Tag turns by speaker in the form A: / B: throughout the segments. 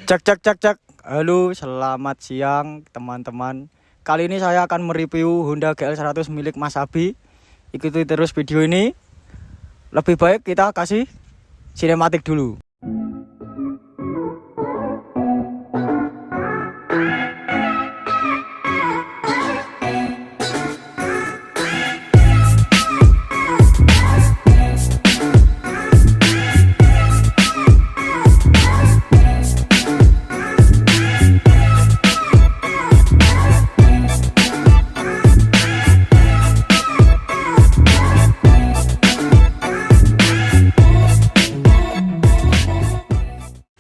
A: Cek cek cek cek. Halo, selamat siang teman-teman. Kali ini saya akan mereview Honda GL100 milik Mas Abi. Ikuti terus video ini. Lebih baik kita kasih sinematik dulu.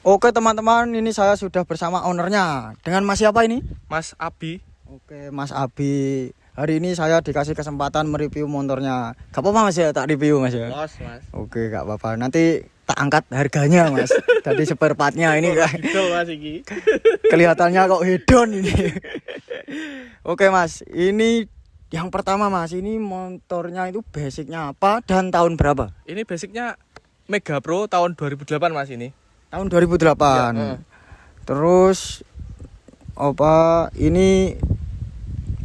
A: Oke teman-teman, ini saya sudah bersama ownernya. Dengan Mas siapa ini?
B: Mas Abi.
A: Oke, Mas Abi. Hari ini saya dikasih kesempatan mereview motornya. Gak apa-apa Mas ya, tak review Mas ya.
B: Mas.
A: Oke, gak apa-apa. Nanti tak angkat harganya Mas. Tadi spare partnya ini kan.
B: Mas iki.
A: Kelihatannya kok hedon ini. Oke Mas, ini yang pertama Mas, ini motornya itu basicnya apa dan tahun berapa?
B: Ini basicnya Mega Pro tahun 2008 Mas ini.
A: Tahun 2008.
B: Ya,
A: Terus apa ini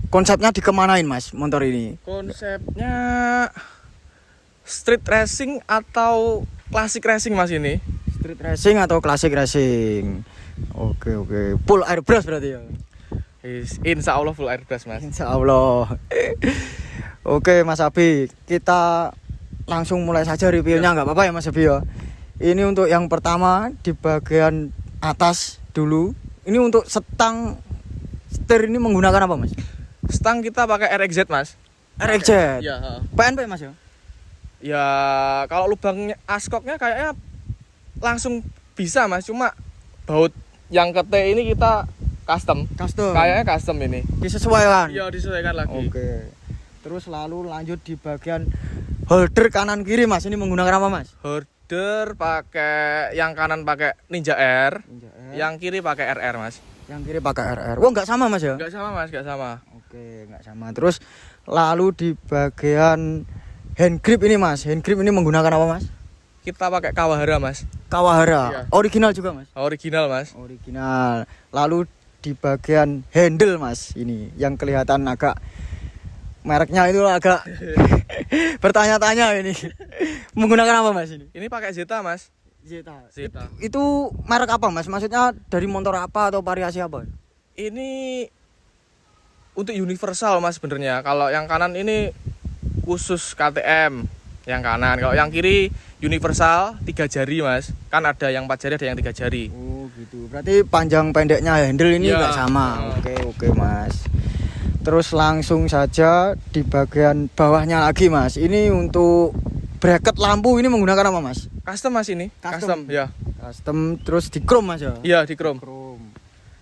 A: konsepnya dikemanain Mas motor ini?
B: Konsepnya street racing atau classic racing Mas ini.
A: Street racing atau classic racing? Oke. Full airbrush berarti ya?
B: Insya Allah full airbrush Mas.
A: Insya Allah. Oke Mas Abi, kita langsung mulai saja reviewnya, nggak apa-apa ya Mas Abi ya? Ini untuk yang pertama di bagian atas dulu. Ini untuk stang setir ini menggunakan apa Mas?
B: Stang kita pakai RXZ Mas.
A: RXZ.
B: Iya.
A: PNP Mas ya?
B: Ya kalau lubangnya askoknya kayaknya langsung bisa Mas. Cuma baut yang ke T ini kita custom. Kayaknya custom ini.
A: Disesuaikan.
B: Iya disesuaikan lagi.
A: Oke. Terus lalu lanjut di bagian holder kanan kiri Mas. Ini menggunakan apa Mas?
B: Holder pakai yang kanan pakai Ninja R, yang kiri pakai RR Mas.
A: Yang kiri pakai RR. Wah nggak sama Mas ya?
B: Nggak sama Mas, nggak sama.
A: Oke, nggak sama. Terus lalu di bagian hand grip ini Mas. Hand grip ini menggunakan apa Mas?
B: Kita pakai Kawahara Mas.
A: Kawahara.
B: Iya.
A: Original juga Mas?
B: Original Mas.
A: Original. Lalu di bagian handle Mas, ini yang kelihatan agak mereknya itu agak bertanya-tanya ini. Menggunakan apa Mas ini?
B: Ini pakai Zeta Mas.
A: Zeta.
B: Itu
A: merek apa Mas? Maksudnya dari motor apa atau variasi apa?
B: ini untuk universal Mas sebenarnya. Kalau yang kanan ini khusus KTM yang kanan. Kalau yang kiri universal 3 jari Mas. Kan ada yang 4 jari, ada yang 3 jari.
A: Oh gitu. Berarti panjang pendeknya handle ini
B: Ya.
A: enggak sama. Oke Mas. Terus langsung saja di bagian bawahnya lagi Mas. Ini untuk bracket lampu ini menggunakan apa Mas?
B: Custom Mas ini.
A: Custom.
B: Ya.
A: Custom terus di chrome Mas ya?
B: Iya, di chrome.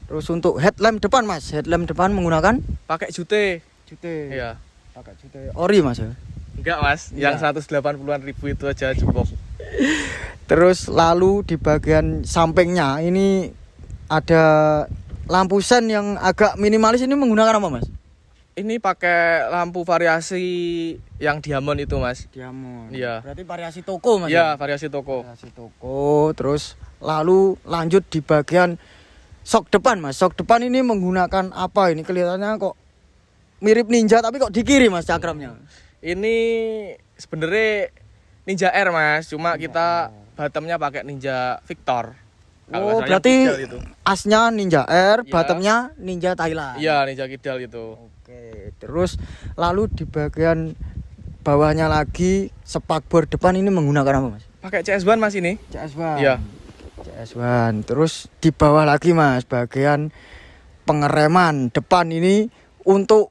A: Terus untuk headlamp depan Mas. Headlamp depan menggunakan
B: Pakai jute.
A: jute.
B: Iya.
A: Pakai jute ori Mas ya?
B: Enggak Mas, yang 180-an ribu itu aja cukup.
A: Terus lalu di bagian sampingnya ini ada lampu sen yang agak minimalis, ini menggunakan apa Mas?
B: Ini pakai lampu variasi yang diamond itu Mas.
A: Diamond.
B: Iya.
A: Berarti variasi toko Mas.
B: Iya, variasi toko.
A: Variasi toko. Terus lalu lanjut di bagian sok depan Mas. Sok depan ini menggunakan apa? Ini kelihatannya kok mirip Ninja tapi kok di kiri Mas cakramnya.
B: Ini sebenarnya Ninja R Mas, cuma kita bottomnya pakai Ninja Victor.
A: Oh, berarti
B: itu.
A: asnya Ninja R,
B: Iya.
A: bottomnya Ninja Thailand.
B: Iya, Ninja Kidal itu.
A: Oke, terus lalu di bagian bawahnya lagi spakbor depan ini menggunakan apa Mas?
B: Pakai CS1 Mas ini.
A: CS1.
B: Iya.
A: CS1. Terus di bawah lagi Mas, bagian pengereman depan ini untuk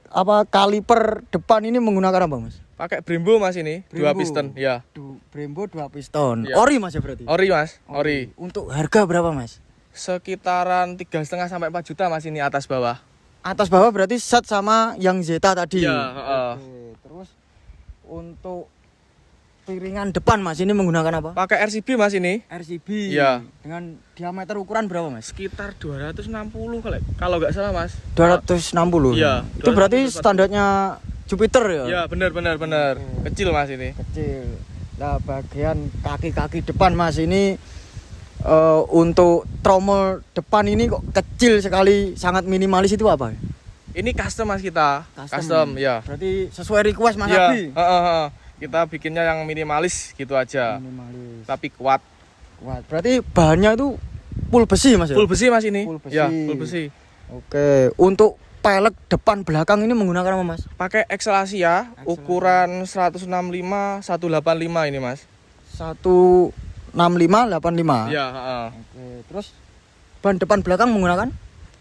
A: apa kaliper depan ini menggunakan apa Mas?
B: Pakai Brembo Mas ini, 2
A: Brembo.
B: piston, ya.
A: Brembo 2 piston.
B: Iya.
A: Ori Mas ya berarti?
B: Ori Mas, ori.
A: Untuk harga berapa Mas?
B: Sekitaran 3,5 sampai 4 juta Mas ini atas bawah.
A: Atas bawah berarti set sama yang Zeta tadi.
B: Iya,
A: Oke, terus untuk piringan depan Mas ini menggunakan apa?
B: Pakai RCB Mas ini.
A: RCB.
B: Iya.
A: Dengan diameter ukuran berapa Mas?
B: Sekitar 260 kalau nggak salah Mas.
A: 260.
B: Iya,
A: Itu berarti
B: 260.
A: standarnya Jupiter ya?
B: Iya, benar. Kecil Mas ini.
A: Kecil. Nah, bagian kaki-kaki depan Mas ini untuk tromol depan ini kok kecil sekali, sangat minimalis, itu apa?
B: Ini custom Mas kita. Custom ya.
A: Berarti sesuai request Mas
B: Ya,
A: Abi.
B: kita bikinnya yang minimalis gitu aja.
A: Minimalis.
B: Tapi kuat.
A: Kuat. Berarti bahannya itu full besi Mas ya?
B: Full besi Mas ini.
A: Full besi.
B: Ya, full besi.
A: Oke, untuk pelek depan belakang ini menggunakan apa Mas?
B: Pakai Excel Asia ukuran 165 185 ini Mas.
A: 165/85.
B: Ya,
A: Oke, terus ban depan belakang menggunakan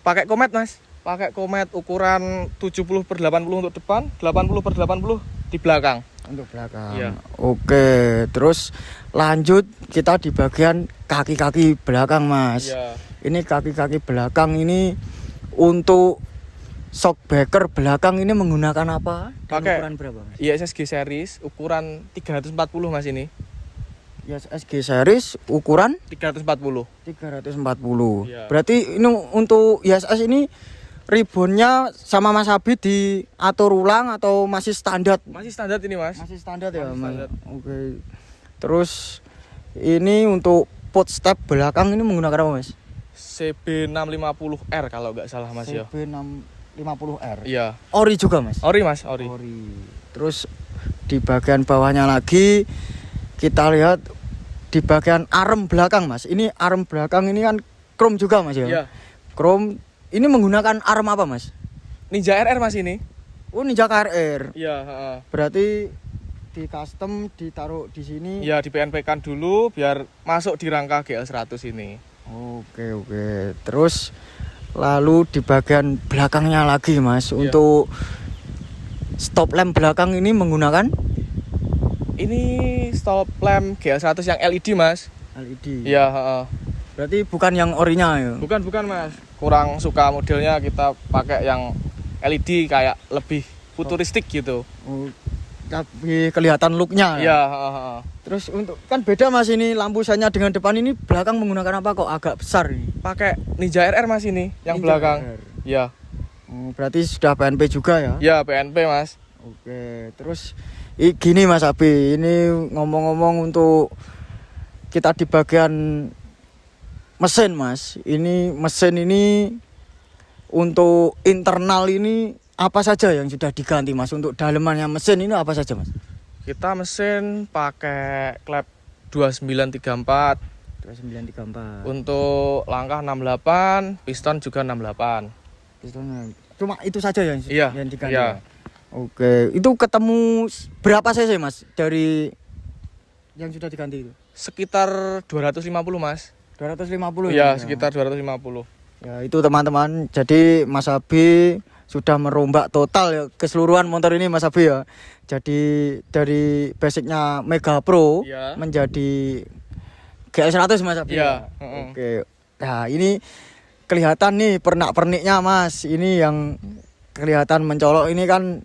B: pakai Comet Mas. Pakai Comet ukuran 70/80 untuk depan, 80/80 di belakang.
A: untuk belakang.
B: Iya.
A: Oke, terus lanjut kita di bagian kaki-kaki belakang Mas.
B: Iya.
A: Ini kaki-kaki belakang ini untuk shockbreaker belakang ini menggunakan apa? Dan
B: Pakai
A: ukuran berapa Mas?
B: ISSG series ukuran 340 Mas ini.
A: ISSG series ukuran
B: 340.
A: 340.
B: Iya.
A: Berarti ini untuk ISS ini ribbonnya sama Mas Abi diatur ulang atau masih standar?
B: Masih standar ini Mas.
A: Masih standar ya,
B: Masih
A: Mas.
B: standar.
A: Oke. Terus ini untuk footstep belakang ini menggunakan apa, Mas?
B: CB650R kalau nggak salah Mas ya.
A: CB650R.
B: Iya.
A: Ori juga, Mas?
B: Ori Mas, ori.
A: Terus di bagian bawahnya lagi kita lihat di bagian arm belakang, Mas. Ini arm belakang ini kan chrome juga, Mas ya?
B: Iya.
A: Chrome. Ini menggunakan arm apa, Mas?
B: Ninja RR Mas ini.
A: Oh, Ninja KRR.
B: Iya,
A: Berarti di custom ditaruh di sini.
B: Iya, di PNP kan dulu biar masuk di rangka GL100 ini.
A: Oke. Terus lalu di bagian belakangnya lagi, Mas,
B: Iya.
A: untuk stop lamp belakang ini menggunakan
B: Ini stop lamp GL100 yang LED Mas.
A: LED.
B: Iya,
A: Berarti bukan yang orinya ya.
B: Bukan Mas. Kurang suka modelnya, kita pakai yang LED kayak lebih futuristik gitu.
A: Oh, tapi kelihatan looknya.
B: Iya,
A: Terus untuk kan beda Mas ini lampu sanya dengan depan ini belakang menggunakan apa kok agak besar ini?
B: pakai Ninja RR Mas ini yang
A: Ninja
B: belakang.
A: RR.
B: Iya.
A: Berarti sudah PNP juga ya?
B: Iya, PNP Mas.
A: Oke, terus gini Mas Abi, ini ngomong-ngomong untuk kita di bagian mesin Mas. Ini mesin ini untuk internal ini apa saja yang sudah diganti Mas? Untuk dalemannya mesin ini apa saja Mas?
B: Kita mesin pakai klep 2934.
A: 2934.
B: Untuk langkah 68, piston juga 68.
A: Pistonnya. Cuma itu saja
B: Iya,
A: yang diganti.
B: iya.
A: Ya? Oke, itu ketemu berapa cc Mas dari yang sudah diganti itu?
B: Sekitar 250 Mas.
A: 250
B: Iya,
A: ya?
B: sekitar 250.
A: Ya itu teman-teman, jadi Mas Abi sudah merombak total ya keseluruhan motor ini Mas Abi ya. Jadi dari basicnya Mega Pro
B: Iya.
A: menjadi GL100 Mas Abi.
B: Iya,
A: Ya? Oke. Nah ini kelihatan nih pernak-perniknya Mas. Ini yang kelihatan mencolok ini kan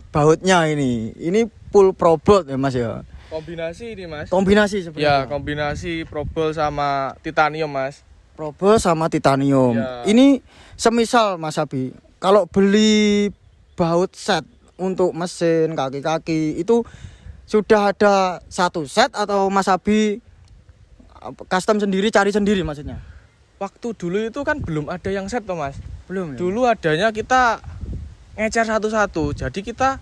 A: bautnya ini. Ini full Probolt ya Mas ya.
B: Kombinasi ini Mas.
A: Kombinasi
B: Ya,
A: sebenarnya.
B: kombinasi Probol sama titanium Mas.
A: Probolt sama titanium.
B: Ya.
A: Ini semisal Mas Abi, kalau beli baut set untuk mesin kaki-kaki itu sudah ada satu set atau Mas Abi custom sendiri, cari sendiri maksudnya?
B: Waktu dulu itu kan belum ada yang set toh Mas.
A: Belum ya?
B: Dulu adanya kita ngecer satu-satu. Jadi kita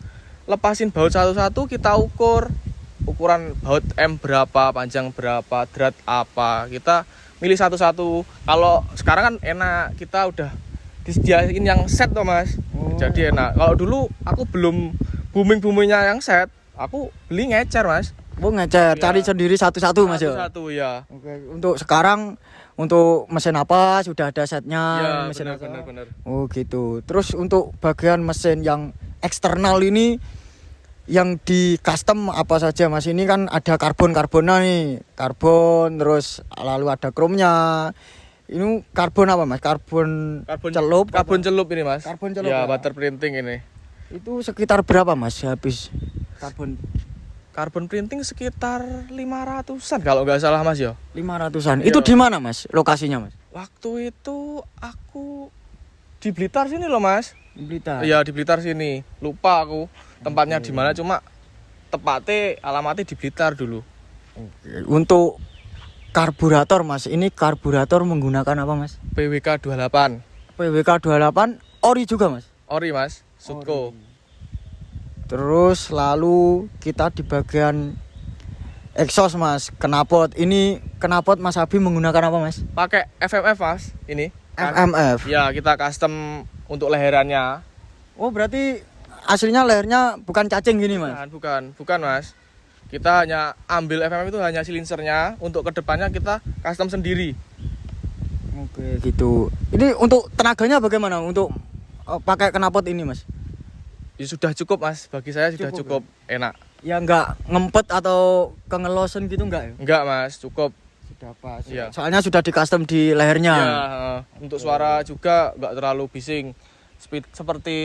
B: lepasin baut satu-satu, kita ukur ukuran baut M berapa, panjang berapa, drat apa. Kita milih satu-satu. Kalau sekarang kan enak, kita udah disediain yang set toh Mas.
A: Oh.
B: Jadi enak. Kalau dulu aku belum booming-boomingnya yang set, aku beli ngecer Mas.
A: Oh ngecer,
B: Iya.
A: cari sendiri satu-satu Mas ya?
B: Satu-satu ya.
A: Oke, untuk sekarang untuk mesin apa sudah ada setnya,
B: Ya,
A: mesin apa?
B: benar.
A: Oh gitu. Terus untuk bagian mesin yang eksternal ini yang di custom apa saja Mas? Ini kan ada karbon-karbonnya nih. Karbon terus lalu ada chrome-nya. Ini karbon apa Mas? Karbon celup.
B: Karbon
A: apa?
B: celup ini Mas.
A: Karbon celup.
B: Ya,
A: ya?
B: butter printing ini.
A: Itu sekitar berapa Mas habis karbon?
B: Karbon printing sekitar 500-an kalau nggak salah Mas ya.
A: 500-an.
B: Iya.
A: Itu di mana Mas? Lokasinya Mas?
B: Waktu itu aku di Blitar sini loh Mas.
A: Di Blitar.
B: Iya, di Blitar sini. Lupa aku tempatnya di mana, cuma tepatnya alamatnya di Blitar dulu.
A: Oke. Untuk karburator Mas. Ini karburator menggunakan apa Mas?
B: PWK 28
A: PWK 28 ori juga Mas.
B: ori Mas, Sutco.
A: Terus lalu kita di bagian exhaust Mas, knalpot. Ini knalpot Mas Abi menggunakan apa Mas?
B: Pakai FMF Mas, ini.
A: FMF.
B: Ya, kita custom untuk leherannya.
A: Oh, berarti aslinya lehernya bukan cacing gini Mas?
B: Bukan Mas. Kita hanya ambil FMF itu hanya silinsernya, untuk kedepannya kita custom sendiri.
A: Oke, gitu. Ini untuk tenaganya bagaimana untuk pakai knalpot ini Mas?
B: Ya, sudah cukup Mas, bagi saya sudah
A: Cukup,
B: cukup enak.
A: Ya enggak ngempet atau kengelosen gitu enggak ya?
B: Enggak Mas, cukup.
A: Sudah pas.
B: Iya.
A: Soalnya sudah di custom di lehernya.
B: Ya, untuk suara juga enggak terlalu bising. Seperti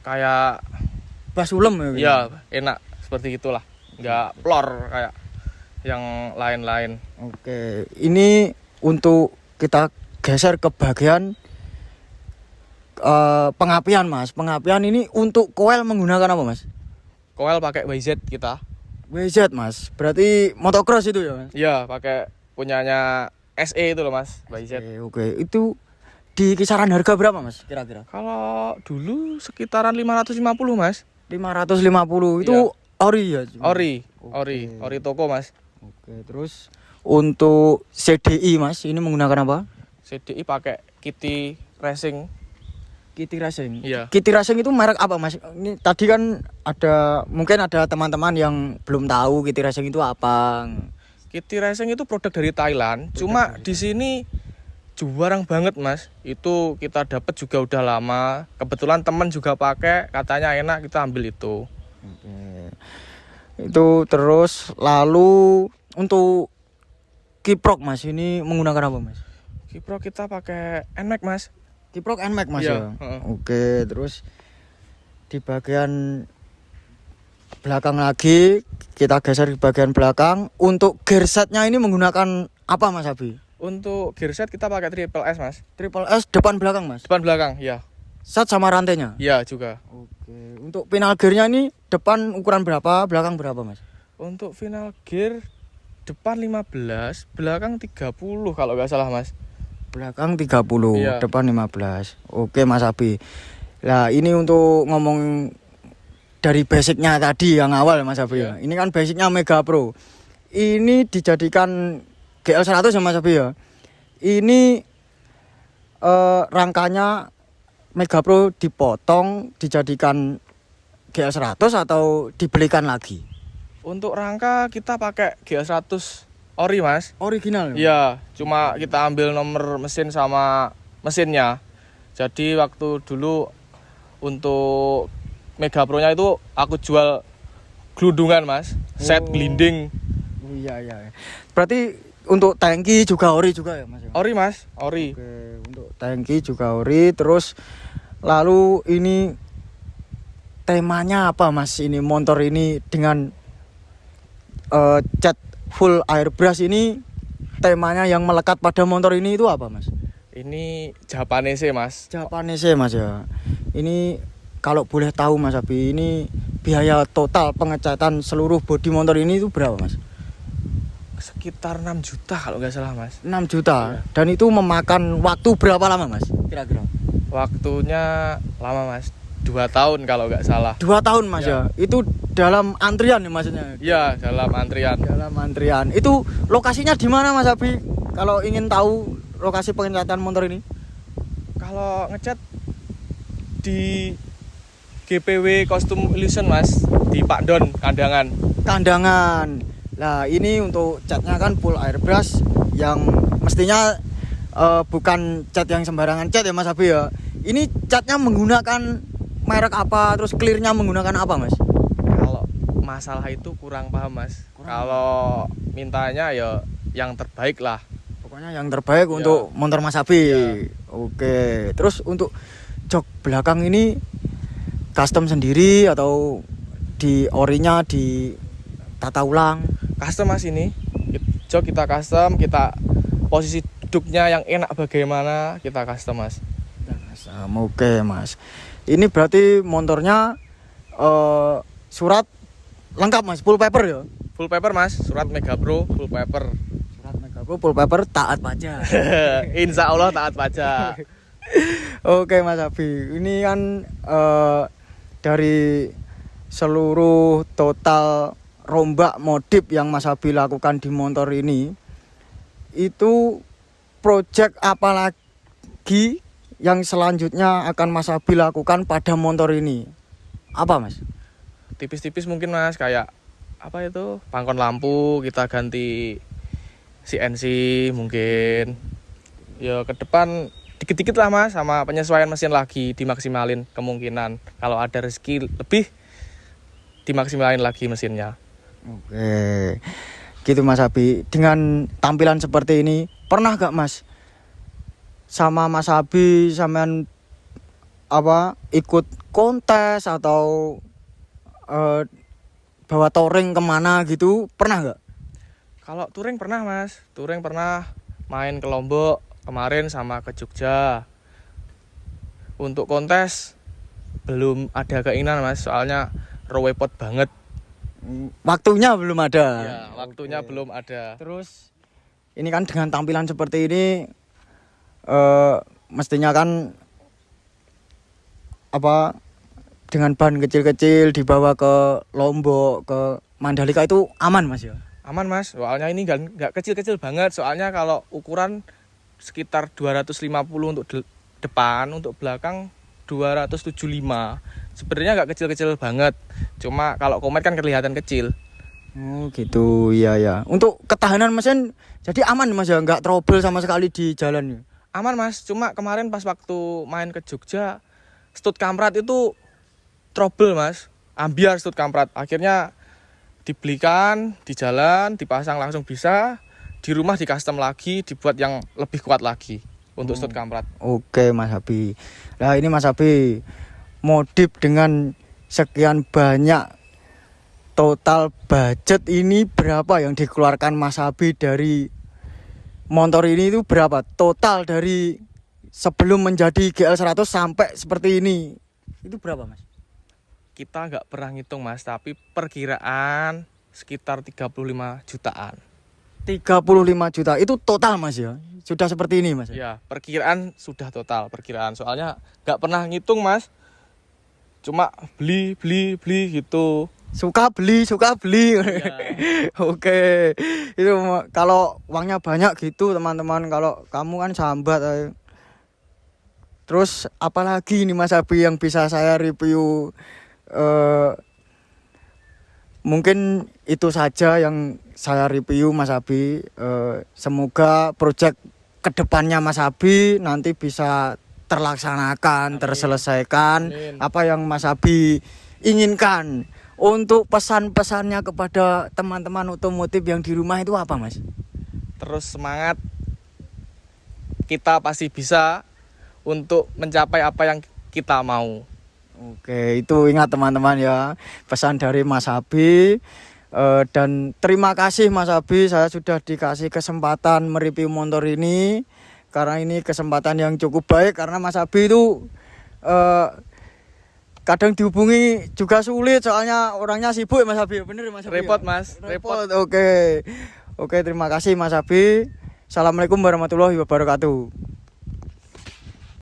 B: kayak
A: Bass ulem ya.
B: ya enak seperti itulah. Enggak plor kayak yang lain-lain.
A: Oke, ini untuk kita geser ke bagian pengapian Mas. Pengapian ini untuk koil menggunakan apa Mas?
B: Koil pakai YZ kita.
A: WZ Mas. Berarti motocross itu ya Mas?
B: Iya, pakai punyanya SE itu loh Mas, YZ.
A: Oke. Itu di kisaran harga berapa Mas kira-kira?
B: Kalau dulu sekitaran 550 Mas.
A: 550 itu
B: Iya.
A: ori ya?
B: Ori toko Mas.
A: Oke, terus untuk CDI Mas, ini menggunakan apa?
B: CDI pakai Kitty Racing.
A: Kitty Racing.
B: Iya.
A: Kitty Racing itu merek apa Mas? Ini tadi kan mungkin ada teman-teman yang belum tahu Kitty Racing itu apa.
B: Kitty Racing itu produk dari Thailand. Cuma di sini jarang banget Mas. Itu kita dapat juga udah lama. Kebetulan teman juga pakai, katanya enak, kita ambil itu.
A: Oke. Itu terus lalu untuk kiprok Mas, ini menggunakan apa Mas?
B: Kipro kita pakai NMAX Mas.
A: Kiprok NMAX Mas
B: Iya,
A: ya.
B: heeh.
A: Oke, terus di bagian belakang lagi kita geser di bagian belakang. Untuk gearsetnya ini menggunakan apa Mas Abi?
B: Untuk gearset kita pakai Triple S Mas.
A: Triple S depan belakang Mas.
B: Depan belakang, ya.
A: Set sama rantainya.
B: Iya juga.
A: Oke. Untuk final gearnya ini depan ukuran berapa, belakang berapa Mas?
B: Untuk final gear depan 15, belakang 30 kalau nggak salah Mas.
A: Belakang 30,
B: Iya.
A: depan 15. Oke Mas Abi. Nah, ini untuk ngomong dari basicnya tadi yang awal Mas Abi ya.
B: Iya.
A: Ini kan basicnya Mega Pro. Ini dijadikan GL100 ya Mas Abi ya. Ini rangkanya Mega Pro dipotong dijadikan GL100 atau dibelikan lagi?
B: Untuk rangka kita pakai GL100 ori Mas.
A: Original.
B: Iya, cuma kita ambil nomor mesin sama mesinnya. Jadi waktu dulu untuk Mega Pro-nya itu aku jual gelundungan Mas, set blinding.
A: Oh, iya. Berarti untuk tangki juga ori juga ya Mas?
B: Ori Mas, ori.
A: Oke, untuk tangki juga ori. Terus lalu ini temanya apa Mas? Ini motor ini dengan cat full airbrush ini, temanya yang melekat pada motor ini itu apa Mas?
B: Ini Japanese Mas.
A: Japanese Mas ya. Ini kalau boleh tahu Mas Abi, ini biaya total pengecatan seluruh bodi motor ini itu berapa Mas?
B: Sekitar 6 juta kalau nggak salah Mas.
A: 6 juta.
B: Iya.
A: Dan itu memakan waktu berapa lama Mas? Kira-kira?
B: Waktunya lama Mas, 2 tahun kalau nggak salah.
A: 2 tahun Mas
B: Iya.
A: ya. Itu dalam antrian ya maksudnya?
B: Iya, dalam antrian.
A: Dalam antrian. Itu lokasinya di mana Mas Abi? Kalau ingin tahu lokasi pengecatan motor ini?
B: Kalau ngecat di GPW Custom Illusion Mas, di Pak Don, Kandangan.
A: Kandangan. Nah, ini untuk catnya kan full airbrush yang mestinya bukan cat yang sembarangan cat ya Mas Abi ya. Ini catnya menggunakan merek apa, terus clearnya menggunakan apa Mas?
B: Kalau masalah itu kurang paham Mas. Kalau mintanya ya yang terbaik lah.
A: Pokoknya yang terbaik
B: Ya.
A: untuk motor Mas Abi.
B: Ya.
A: Oke. Terus untuk jok belakang ini custom sendiri atau di orinya di tata ulang?
B: Custom Mas ini. Jok kita custom, kita posisi duduknya yang enak bagaimana kita custom Mas.
A: Oke Mas. Ini berarti motornya surat lengkap Mas, full paper ya?
B: Full paper Mas, surat Mega Pro full paper.
A: Surat Mega Aku full paper taat pajak.
B: Insya Allah taat pajak.
A: Oke Mas Abi, ini kan dari seluruh total rombak modif yang Mas Abi lakukan di motor ini, itu project apa lagi yang selanjutnya akan Mas Abi lakukan pada motor ini? Apa Mas?
B: Tipis-tipis mungkin Mas, kayak apa itu, pangkon lampu kita ganti CNC mungkin. Ya ke depan dikit-dikit lah Mas, sama penyesuaian mesin lagi dimaksimalin, kemungkinan kalau ada rezeki lebih dimaksimalin lagi mesinnya.
A: Oke, gitu Mas Abi. Dengan tampilan seperti ini, pernah gak Mas sama Mas Abi sampean ikut kontes atau bawa touring kemana gitu, pernah gak?
B: Kalau touring pernah Mas, touring pernah main ke Lombok kemarin sama ke Jogja. Untuk kontes belum ada keinginan Mas, soalnya repot banget.
A: Waktunya belum ada.
B: Ya, waktunya belum ada.
A: Terus ini kan dengan tampilan seperti ini mestinya kan dengan ban kecil-kecil dibawa ke Lombok, ke Mandalika itu aman Mas ya?
B: Aman Mas, soalnya ini nggak kecil-kecil banget. Soalnya kalau ukuran sekitar 250 untuk depan, untuk belakang 275. Sebenarnya nggak kecil-kecil banget. Cuma kalau Comet kan kelihatan kecil.
A: Oh gitu, iya ya. Untuk ketahanan mesin jadi aman Mas ya, nggak trouble sama sekali di jalan.
B: Aman Mas, cuma kemarin pas waktu main ke Jogja, stud kamprat itu trouble Mas. Ambiar stud kamprat. Akhirnya dibelikan di jalan, dipasang langsung bisa. Di rumah di custom lagi, dibuat yang lebih kuat lagi untuk stud kamprat.
A: Oke Mas Abi. Nah ini Mas Abi, modif dengan sekian banyak, total budget ini berapa yang dikeluarkan Mas Abi dari motor ini, itu berapa? Total dari sebelum menjadi GL100 sampai seperti ini, itu berapa Mas?
B: Kita nggak pernah ngitung Mas, tapi perkiraan sekitar 35 jutaan.
A: 35 juta, itu total Mas ya? Sudah seperti ini Mas?
B: Ya, perkiraan sudah total, perkiraan. Soalnya nggak pernah ngitung Mas. Cuma beli gitu.
A: Suka beli ya. Oke, itu kalau uangnya banyak gitu teman-teman. Kalau kamu kan sambat. Terus apalagi ini Mas Abi yang bisa saya review? Mungkin itu saja yang saya review Mas Abi. Semoga project kedepannya Mas Abi nanti bisa terlaksanakan, terselesaikan.
B: Amin.
A: Apa yang Mas Abi inginkan. Untuk pesan-pesannya kepada teman-teman otomotif yang di rumah itu apa Mas?
B: Terus semangat, kita pasti bisa untuk mencapai apa yang kita mau.
A: Oke, itu ingat teman-teman ya, pesan dari Mas Abi. Dan terima kasih Mas Abi, saya sudah dikasih kesempatan mereview motor ini. Karena ini kesempatan yang cukup baik, karena Mas Abi itu kadang dihubungi juga sulit, soalnya orangnya sibuk ya Mas Abi. Bener Mas Abi?
B: Repot
A: ya?
B: Mas, repot.
A: Oke, terima kasih Mas Abi. Assalamualaikum warahmatullahi wabarakatuh.